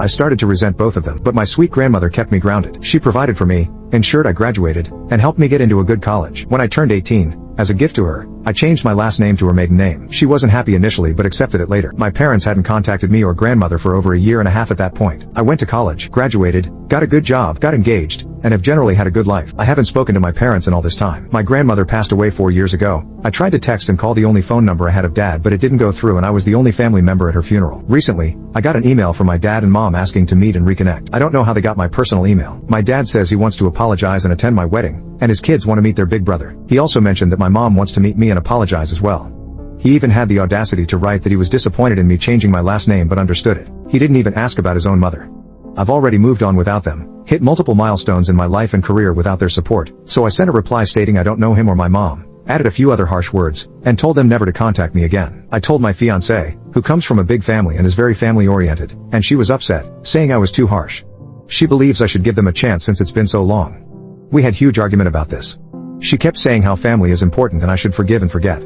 I started to resent both of them, but my sweet grandmother kept me grounded. She provided for me, ensured I graduated, and helped me get into a good college. When I turned 18, as a gift to her, I changed my last name to her maiden name. She wasn't happy initially but accepted it later. My parents hadn't contacted me or grandmother for over a year and a half at that point. I went to college, graduated, got a good job, got engaged, and have generally had a good life. I haven't spoken to my parents in all this time. My grandmother passed away 4 years ago. I tried to text and call the only phone number I had of Dad, but it didn't go through and I was the only family member at her funeral. Recently, I got an email from my dad and mom asking to meet and reconnect. I don't know how they got my personal email. My dad says he wants to apologize and attend my wedding, and his kids want to meet their big brother. He also mentioned that my mom wants to meet me and apologize as well. He even had the audacity to write that he was disappointed in me changing my last name but understood it. He didn't even ask about his own mother. I've already moved on without them, hit multiple milestones in my life and career without their support, so I sent a reply stating I don't know him or my mom, added a few other harsh words, and told them never to contact me again. I told my fiancée, who comes from a big family and is very family-oriented, and she was upset, saying I was too harsh. She believes I should give them a chance since it's been so long. We had huge argument about this. She kept saying how family is important and I should forgive and forget.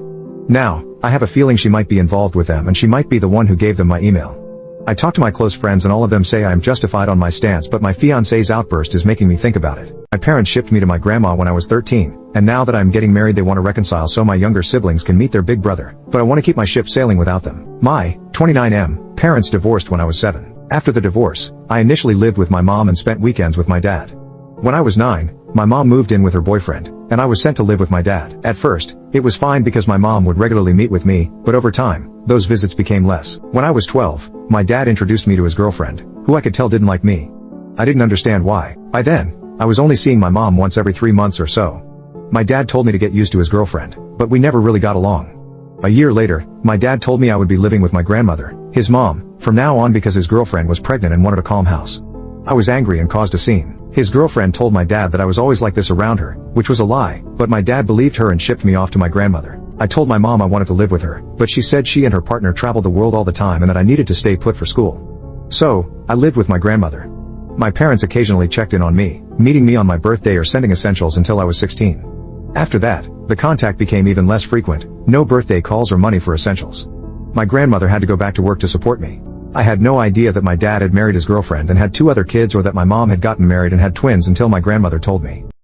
Now, I have a feeling she might be involved with them and she might be the one who gave them my email. I talked to my close friends and all of them say I am justified on my stance, but my fiancé's outburst is making me think about it. My parents shipped me to my grandma when I was 13, and now that I'm getting married they want to reconcile so my younger siblings can meet their big brother, but I want to keep my ship sailing without them. My 29M parents divorced when I was 7. After the divorce, I initially lived with my mom and spent weekends with my dad. When I was 9, my mom moved in with her boyfriend, and I was sent to live with my dad. At first, it was fine because my mom would regularly meet with me, but over time, those visits became less. When I was 12, my dad introduced me to his girlfriend, who I could tell didn't like me. I didn't understand why. By then, I was only seeing my mom once every 3 months or so. My dad told me to get used to his girlfriend, but we never really got along. A year later, my dad told me I would be living with my grandmother, his mom, from now on because his girlfriend was pregnant and wanted a calm house. I was angry and caused a scene. His girlfriend told my dad that I was always like this around her, which was a lie, but my dad believed her and shipped me off to my grandmother. I told my mom I wanted to live with her, but she said she and her partner traveled the world all the time and that I needed to stay put for school. So, I lived with my grandmother. My parents occasionally checked in on me, meeting me on my birthday or sending essentials until I was 16. After that, the contact became even less frequent, no birthday calls or money for essentials. My grandmother had to go back to work to support me. I had no idea that my dad had married his girlfriend and had 2 other kids or that my mom had gotten married and had twins until my grandmother told me.